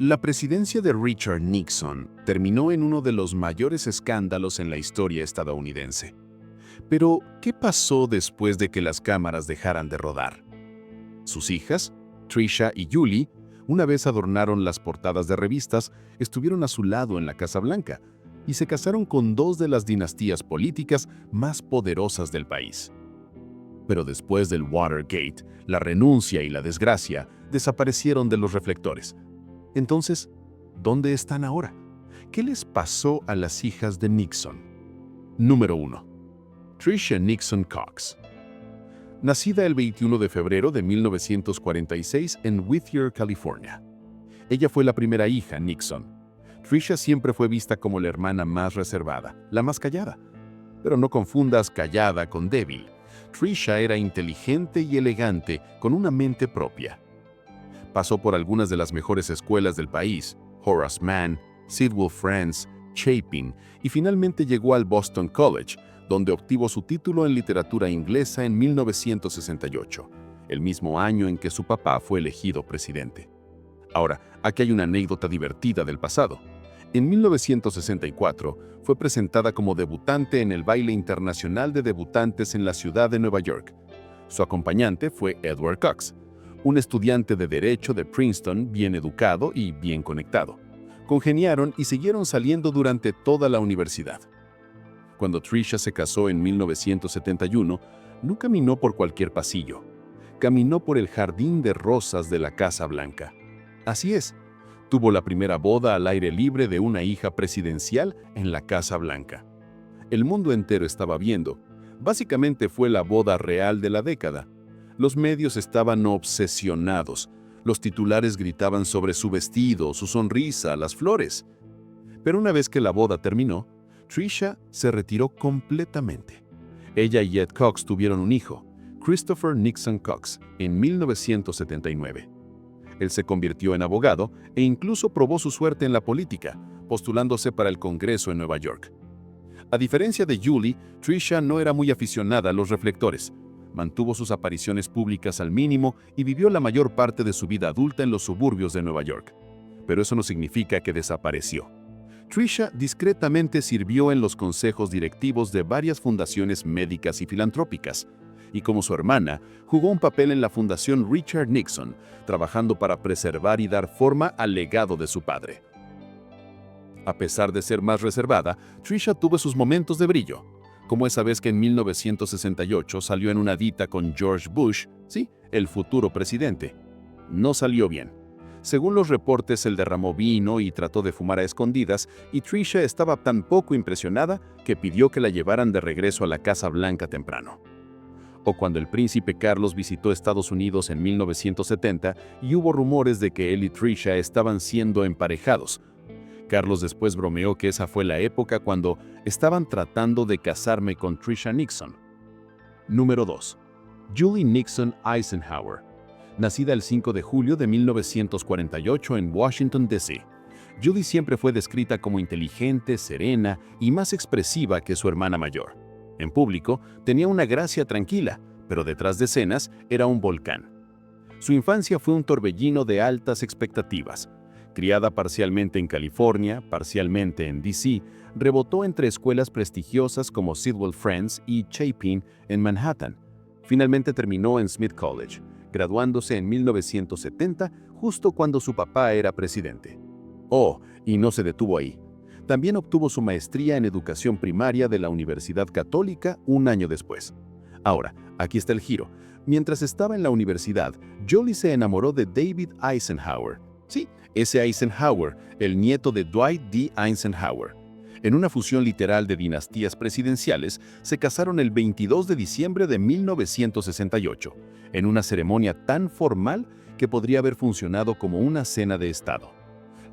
La presidencia de Richard Nixon terminó en uno de los mayores escándalos en la historia estadounidense. Pero, ¿qué pasó después de que las cámaras dejaran de rodar? Sus hijas, Tricia y Julie, una vez adornaron las portadas de revistas, estuvieron a su lado en la Casa Blanca y se casaron con dos de las dinastías políticas más poderosas del país. Pero después del Watergate, la renuncia y la desgracia desaparecieron de los reflectores. Entonces, ¿dónde están ahora? ¿Qué les pasó a las hijas de Nixon? Número 1. Tricia Nixon Cox. Nacida el 21 de febrero de 1946 en Whittier, California. Ella fue la primera hija Nixon. Tricia siempre fue vista como la hermana más reservada, la más callada. Pero no confundas callada con débil. Tricia era inteligente y elegante, con una mente propia. Pasó por algunas de las mejores escuelas del país, Horace Mann, Sidwell Friends, Chapin, y finalmente llegó al Boston College, donde obtuvo su título en literatura inglesa en 1968, el mismo año en que su papá fue elegido presidente. Ahora, aquí hay una anécdota divertida del pasado. En 1964 fue presentada como debutante en el baile internacional de debutantes en la ciudad de Nueva York. Su acompañante fue Edward Cox, un estudiante de Derecho de Princeton bien educado y bien conectado. Congeniaron y siguieron saliendo durante toda la universidad. Cuando Tricia se casó en 1971, no caminó por cualquier pasillo. Caminó por el jardín de rosas de la Casa Blanca. Así es, tuvo la primera boda al aire libre de una hija presidencial en la Casa Blanca. El mundo entero estaba viendo. Básicamente fue la boda real de la década. Los medios estaban obsesionados. Los titulares gritaban sobre su vestido, su sonrisa, las flores. Pero una vez que la boda terminó, Tricia se retiró completamente. Ella y Ed Cox tuvieron un hijo, Christopher Nixon Cox, en 1979. Él se convirtió en abogado e incluso probó su suerte en la política, postulándose para el Congreso en Nueva York. A diferencia de Julie, Tricia no era muy aficionada a los reflectores. Mantuvo sus apariciones públicas al mínimo y vivió la mayor parte de su vida adulta en los suburbios de Nueva York. Pero eso no significa que desapareció. Tricia discretamente sirvió en los consejos directivos de varias fundaciones médicas y filantrópicas, y como su hermana, jugó un papel en la Fundación Richard Nixon, trabajando para preservar y dar forma al legado de su padre. A pesar de ser más reservada, Tricia tuvo sus momentos de brillo, como esa vez que en 1968 salió en una dita con George Bush, sí, el futuro presidente. No salió bien. Según los reportes, él derramó vino y trató de fumar a escondidas, y Tricia estaba tan poco impresionada que pidió que la llevaran de regreso a la Casa Blanca temprano. O cuando el príncipe Carlos visitó Estados Unidos en 1970 y hubo rumores de que él y Tricia estaban siendo emparejados. Carlos después bromeó que esa fue la época cuando estaban tratando de casarme con Tricia Nixon. Número 2. Julie Nixon Eisenhower. Nacida el 5 de julio de 1948 en Washington, D.C. Julie siempre fue descrita como inteligente, serena y más expresiva que su hermana mayor. En público, tenía una gracia tranquila, pero detrás de escenas era un volcán. Su infancia fue un torbellino de altas expectativas. Criada parcialmente en California, parcialmente en D.C., rebotó entre escuelas prestigiosas como Sidwell Friends y Chapin en Manhattan. Finalmente terminó en Smith College, graduándose en 1970, justo cuando su papá era presidente. Oh, y no se detuvo ahí. También obtuvo su maestría en educación primaria de la Universidad Católica un año después. Ahora, aquí está el giro. Mientras estaba en la universidad, Julie se enamoró de David Eisenhower. Sí, ese Eisenhower, el nieto de Dwight D. Eisenhower. En una fusión literal de dinastías presidenciales, se casaron el 22 de diciembre de 1968, en una ceremonia tan formal que podría haber funcionado como una cena de Estado.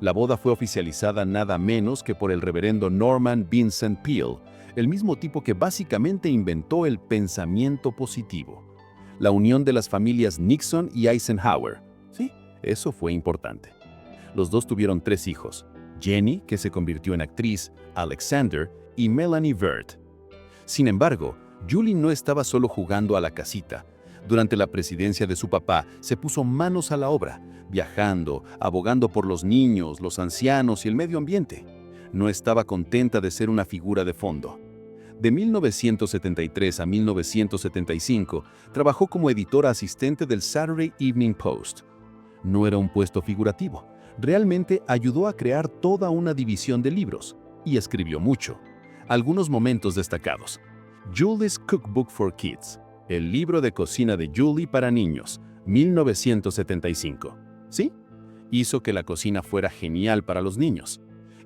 La boda fue oficializada nada menos que por el reverendo Norman Vincent Peale, el mismo tipo que básicamente inventó el pensamiento positivo. La unión de las familias Nixon y Eisenhower. Sí, eso fue importante. Los dos tuvieron 3 hijos: Jenny, que se convirtió en actriz, Alexander y Melanie Vert. Sin embargo, Julie no estaba solo jugando a la casita. Durante la presidencia de su papá, se puso manos a la obra, viajando, abogando por los niños, los ancianos y el medio ambiente. No estaba contenta de ser una figura de fondo. De 1973 a 1975, trabajó como editora asistente del Saturday Evening Post. No era un puesto figurativo. Realmente ayudó a crear toda una división de libros y escribió mucho. Algunos momentos destacados. Julie's Cookbook for Kids, el libro de cocina de Julie para niños, 1975. ¿Sí? Hizo que la cocina fuera genial para los niños.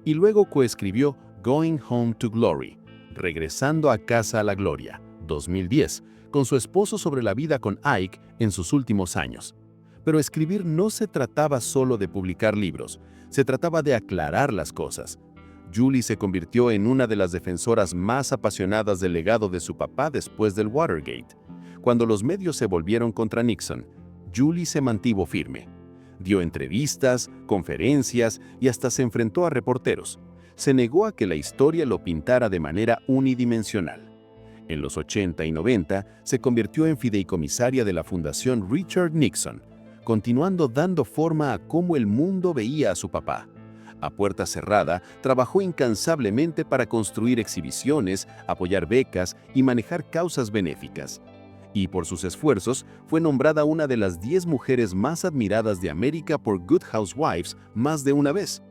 Y luego coescribió Going Home to Glory, Regresando a casa a la gloria, 2010, con su esposo sobre la vida con Ike en sus últimos años. Pero escribir no se trataba solo de publicar libros, se trataba de aclarar las cosas. Julie se convirtió en una de las defensoras más apasionadas del legado de su papá después del Watergate. Cuando los medios se volvieron contra Nixon, Julie se mantuvo firme. Dio entrevistas, conferencias y hasta se enfrentó a reporteros. Se negó a que la historia lo pintara de manera unidimensional. En los 80 y 90 se convirtió en fideicomisaria de la Fundación Richard Nixon, continuando dando forma a cómo el mundo veía a su papá. A puerta cerrada, trabajó incansablemente para construir exhibiciones, apoyar becas y manejar causas benéficas. Y por sus esfuerzos, fue nombrada una de las 10 mujeres más admiradas de América por Good Housewives más de una vez.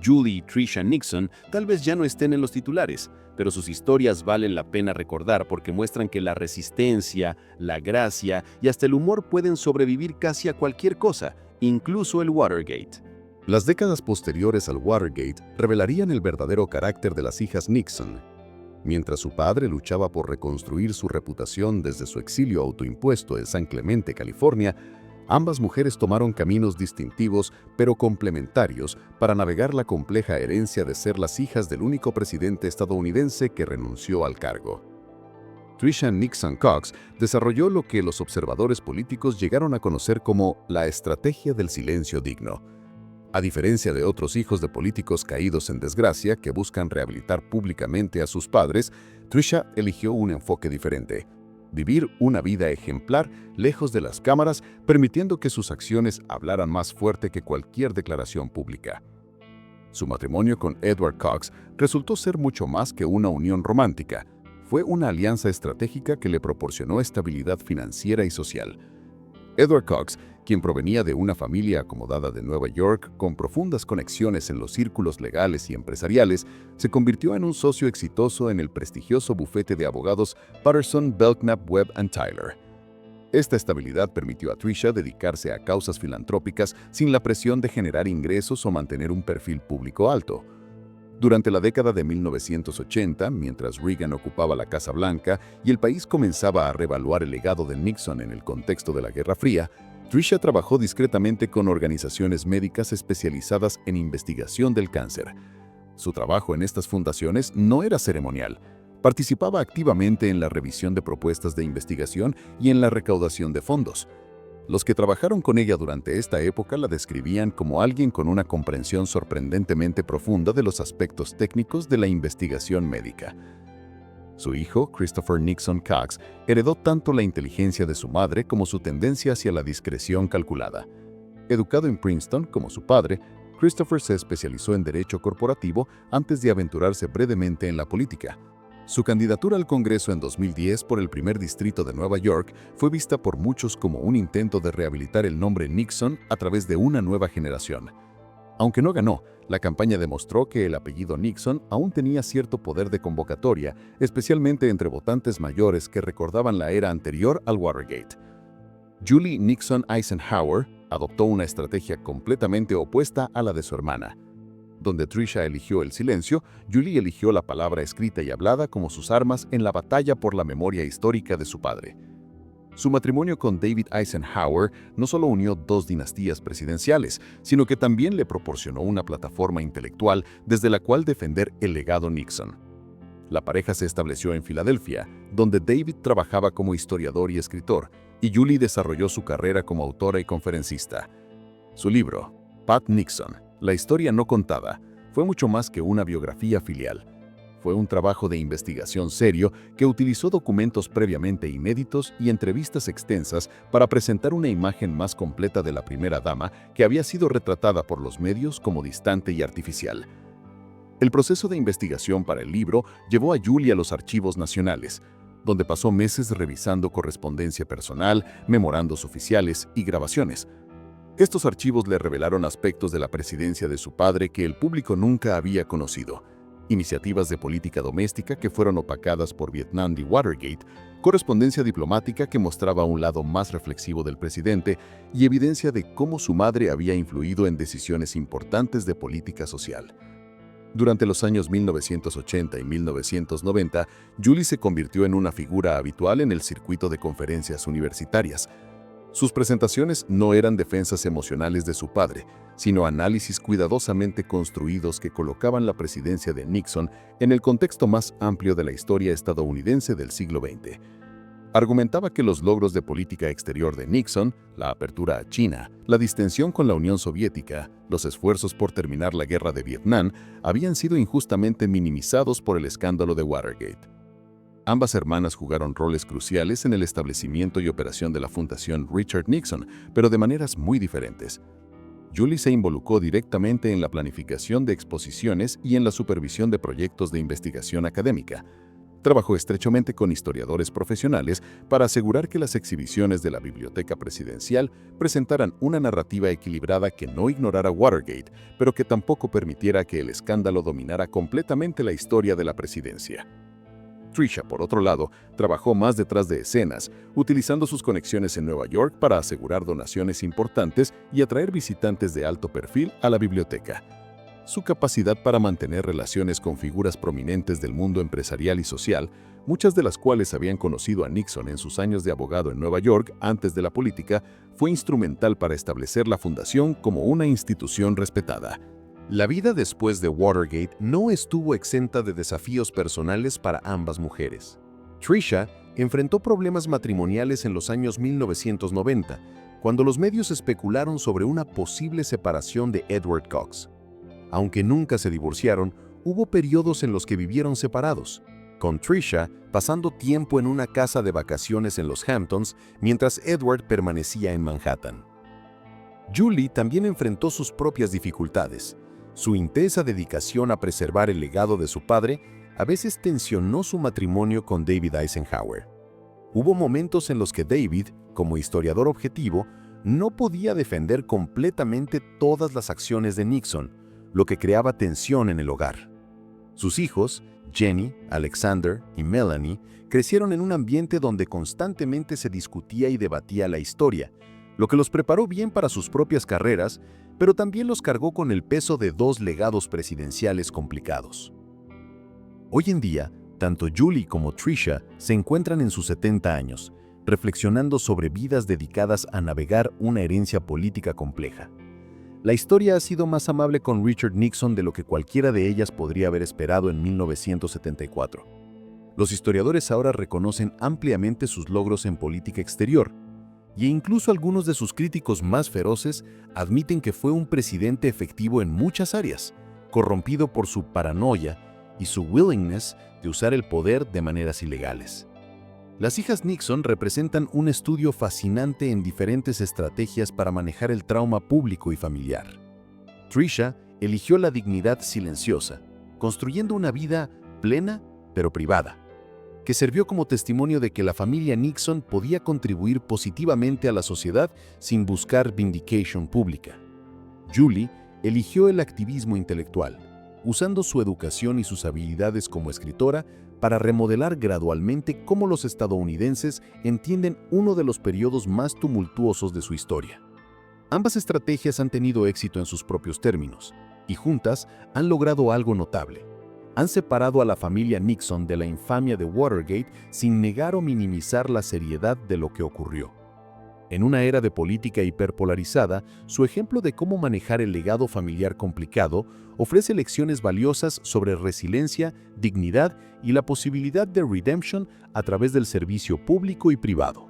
Julie y Tricia Nixon tal vez ya no estén en los titulares, pero sus historias valen la pena recordar porque muestran que la resistencia, la gracia y hasta el humor pueden sobrevivir casi a cualquier cosa, incluso el Watergate. Las décadas posteriores al Watergate revelarían el verdadero carácter de las hijas Nixon. Mientras su padre luchaba por reconstruir su reputación desde su exilio autoimpuesto en San Clemente, California, ambas mujeres tomaron caminos distintivos pero complementarios para navegar la compleja herencia de ser las hijas del único presidente estadounidense que renunció al cargo. Tricia Nixon Cox desarrolló lo que los observadores políticos llegaron a conocer como la estrategia del silencio digno. A diferencia de otros hijos de políticos caídos en desgracia que buscan rehabilitar públicamente a sus padres, Tricia eligió un enfoque diferente. Vivir una vida ejemplar lejos de las cámaras, permitiendo que sus acciones hablaran más fuerte que cualquier declaración pública. Su matrimonio con Edward Cox resultó ser mucho más que una unión romántica. Fue una alianza estratégica que le proporcionó estabilidad financiera y social. Edward Cox, quien provenía de una familia acomodada de Nueva York con profundas conexiones en los círculos legales y empresariales, se convirtió en un socio exitoso en el prestigioso bufete de abogados Patterson, Belknap, Webb & Tyler. Esta estabilidad permitió a Tricia dedicarse a causas filantrópicas sin la presión de generar ingresos o mantener un perfil público alto. Durante la década de 1980, mientras Reagan ocupaba la Casa Blanca y el país comenzaba a reevaluar el legado de Nixon en el contexto de la Guerra Fría, Tricia trabajó discretamente con organizaciones médicas especializadas en investigación del cáncer. Su trabajo en estas fundaciones no era ceremonial. Participaba activamente en la revisión de propuestas de investigación y en la recaudación de fondos. Los que trabajaron con ella durante esta época la describían como alguien con una comprensión sorprendentemente profunda de los aspectos técnicos de la investigación médica. Su hijo, Christopher Nixon Cox, heredó tanto la inteligencia de su madre como su tendencia hacia la discreción calculada. Educado en Princeton como su padre, Christopher se especializó en derecho corporativo antes de aventurarse brevemente en la política. Su candidatura al Congreso en 2010 por el primer distrito de Nueva York fue vista por muchos como un intento de rehabilitar el nombre Nixon a través de una nueva generación. Aunque no ganó, la campaña demostró que el apellido Nixon aún tenía cierto poder de convocatoria, especialmente entre votantes mayores que recordaban la era anterior al Watergate. Julie Nixon Eisenhower adoptó una estrategia completamente opuesta a la de su hermana. Donde Tricia eligió el silencio, Julie eligió la palabra escrita y hablada como sus armas en la batalla por la memoria histórica de su padre. Su matrimonio con David Eisenhower no solo unió dos dinastías presidenciales, sino que también le proporcionó una plataforma intelectual desde la cual defender el legado Nixon. La pareja se estableció en Filadelfia, donde David trabajaba como historiador y escritor, y Julie desarrolló su carrera como autora y conferencista. Su libro, Pat Nixon, La historia no contada, fue mucho más que una biografía filial. Fue un trabajo de investigación serio que utilizó documentos previamente inéditos y entrevistas extensas para presentar una imagen más completa de la primera dama que había sido retratada por los medios como distante y artificial. El proceso de investigación para el libro llevó a Julie a los archivos nacionales, donde pasó meses revisando correspondencia personal, memorandos oficiales y grabaciones. Estos archivos le revelaron aspectos de la presidencia de su padre que el público nunca había conocido. Iniciativas de política doméstica que fueron opacadas por Vietnam y Watergate, correspondencia diplomática que mostraba un lado más reflexivo del presidente y evidencia de cómo su madre había influido en decisiones importantes de política social. Durante los años 1980 y 1990, Julie se convirtió en una figura habitual en el circuito de conferencias universitarias. Sus presentaciones no eran defensas emocionales de su padre, sino análisis cuidadosamente construidos que colocaban la presidencia de Nixon en el contexto más amplio de la historia estadounidense del siglo XX. Argumentaba que los logros de política exterior de Nixon, la apertura a China, la distensión con la Unión Soviética, los esfuerzos por terminar la guerra de Vietnam, habían sido injustamente minimizados por el escándalo de Watergate. Ambas hermanas jugaron roles cruciales en el establecimiento y operación de la Fundación Richard Nixon, pero de maneras muy diferentes. Julie se involucró directamente en la planificación de exposiciones y en la supervisión de proyectos de investigación académica. Trabajó estrechamente con historiadores profesionales para asegurar que las exhibiciones de la Biblioteca Presidencial presentaran una narrativa equilibrada que no ignorara Watergate, pero que tampoco permitiera que el escándalo dominara completamente la historia de la presidencia. Tricia, por otro lado, trabajó más detrás de escenas, utilizando sus conexiones en Nueva York para asegurar donaciones importantes y atraer visitantes de alto perfil a la biblioteca. Su capacidad para mantener relaciones con figuras prominentes del mundo empresarial y social, muchas de las cuales habían conocido a Nixon en sus años de abogado en Nueva York antes de la política, fue instrumental para establecer la fundación como una institución respetada. La vida después de Watergate no estuvo exenta de desafíos personales para ambas mujeres. Tricia enfrentó problemas matrimoniales en los años 1990, cuando los medios especularon sobre una posible separación de Edward Cox. Aunque nunca se divorciaron, hubo periodos en los que vivieron separados, con Tricia pasando tiempo en una casa de vacaciones en los Hamptons mientras Edward permanecía en Manhattan. Julie también enfrentó sus propias dificultades. Su intensa dedicación a preservar el legado de su padre a veces tensionó su matrimonio con David Eisenhower. Hubo momentos en los que David, como historiador objetivo, no podía defender completamente todas las acciones de Nixon, lo que creaba tensión en el hogar. Sus hijos, Jenny, Alexander y Melanie, crecieron en un ambiente donde constantemente se discutía y debatía la historia, lo que los preparó bien para sus propias carreras, pero también los cargó con el peso de dos legados presidenciales complicados. Hoy en día, tanto Julie como Tricia se encuentran en sus 70 años, reflexionando sobre vidas dedicadas a navegar una herencia política compleja. La historia ha sido más amable con Richard Nixon de lo que cualquiera de ellas podría haber esperado en 1974. Los historiadores ahora reconocen ampliamente sus logros en política exterior, e incluso algunos de sus críticos más feroces admiten que fue un presidente efectivo en muchas áreas, corrompido por su paranoia y su willingness de usar el poder de maneras ilegales. Las hijas Nixon representan un estudio fascinante en diferentes estrategias para manejar el trauma público y familiar. Tricia eligió la dignidad silenciosa, construyendo una vida plena pero privada, que sirvió como testimonio de que la familia Nixon podía contribuir positivamente a la sociedad sin buscar vindicación pública. Julie eligió el activismo intelectual, usando su educación y sus habilidades como escritora para remodelar gradualmente cómo los estadounidenses entienden uno de los periodos más tumultuosos de su historia. Ambas estrategias han tenido éxito en sus propios términos, y juntas han logrado algo notable. Han separado a la familia Nixon de la infamia de Watergate sin negar o minimizar la seriedad de lo que ocurrió. En una era de política hiperpolarizada, su ejemplo de cómo manejar el legado familiar complicado ofrece lecciones valiosas sobre resiliencia, dignidad y la posibilidad de redemption a través del servicio público y privado.